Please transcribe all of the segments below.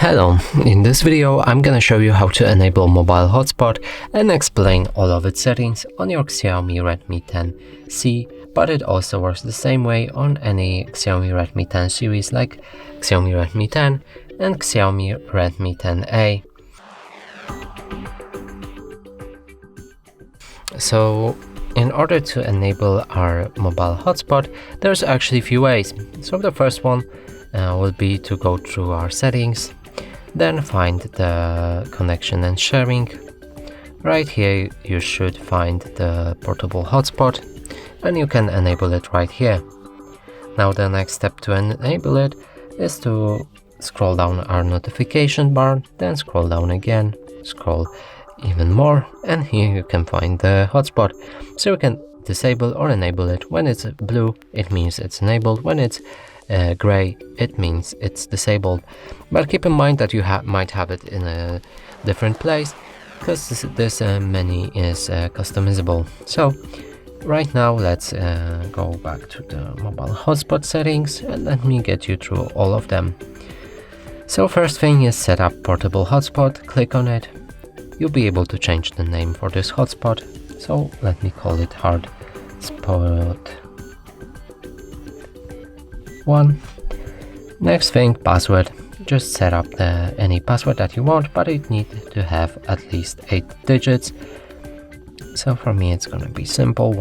Hello, in this video I'm gonna show you how to enable mobile hotspot and explain all of its settings on your Xiaomi Redmi 10C, but it also works the same way on any Xiaomi Redmi 10 series like Xiaomi Redmi 10 and Xiaomi Redmi 10A. So in order to enable our mobile hotspot, there's actually a few ways. So the first one will be to go through our settings, then find the connection and sharing. Right here you should find the portable hotspot and you can enable it right here. Now the next step to enable it is to scroll down our notification bar, then scroll down again, scroll even more, and here you can find the hotspot. So you can disable or enable it. When it's blue it means it's enabled, when it's gray it means it's disabled, but keep in mind that you might have it in a different place because this menu is customizable. So right now let's go back to the mobile hotspot settings and let me get you through all of them. So first thing is set up portable hotspot. Click on it. You'll be able to change the name for this hotspot, so let me call it Hotspot 1. Next thing, password. Just set up any password that you want, but it needs to have at least 8 digits. So for me it's gonna be simple,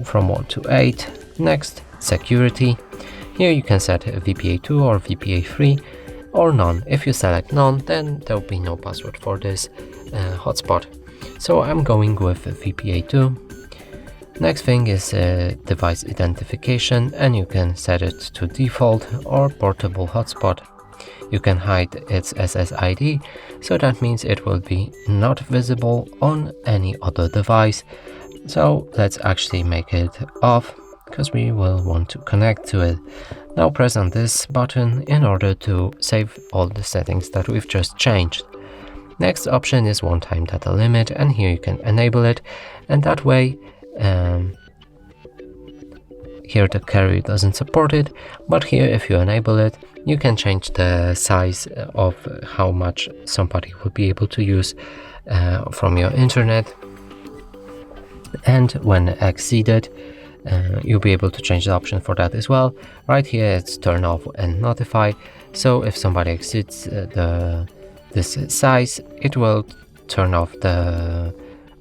from 1 to 8. Next, security. Here you can set VPA2 or VPA3 or none. If you select none, then there will be no password for this hotspot. So I'm going with VPA2. Next thing is device identification, and you can set it to default or portable hotspot. You can hide its SSID, so that means it will be not visible on any other device. So let's actually make it off because we will want to connect to it. Now press on this button in order to save all the settings that we've just changed. Next option is one-time data limit, and here you can enable it, and that way here the carrier doesn't support it, but here if you enable it you can change the size of how much somebody will be able to use from your internet, and when exceeded you'll be able to change the option for that as well. Right here it's turn off and notify, so if somebody exceeds this size it will turn off the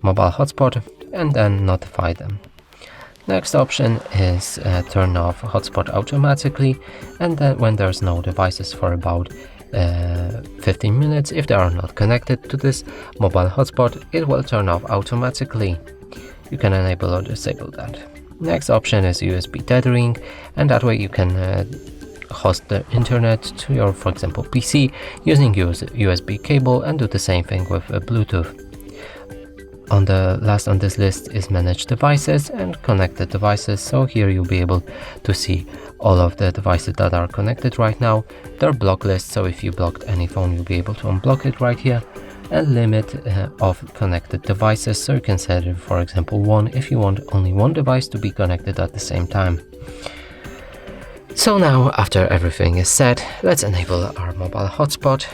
mobile hotspot and then notify them. Next option is turn off hotspot automatically, and then when there's no devices for about 15 minutes, if they are not connected to this mobile hotspot, it will turn off automatically. You can enable or disable that. Next option is USB tethering, and that way you can host the internet to your, for example, PC using USB cable, and do the same thing with Bluetooth. On the last on this list is manage devices and connected devices. So here you'll be able to see all of the devices that are connected right now. They're block lists, so if you blocked any phone you'll be able to unblock it right here. And limit of connected devices, so you can set it, for example, 1 if you want only one device to be connected at the same time. So now after everything is set, let's enable our mobile hotspot,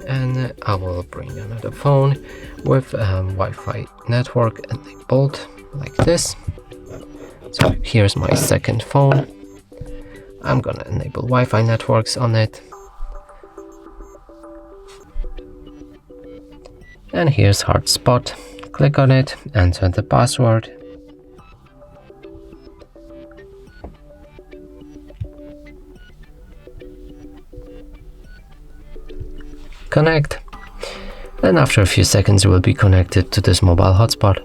and I will bring another phone with Wi-Fi network enabled like this. So here's my second phone. I'm gonna enable Wi-Fi networks on it. And here's Hotspot. Click on it, enter the password. Connect. And after a few seconds you will be connected to this mobile hotspot.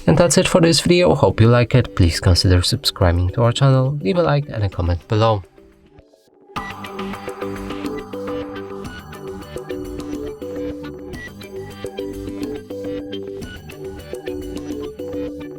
And that's it for this video. Hope you like it. Please consider subscribing to our channel, leave a like and a comment below.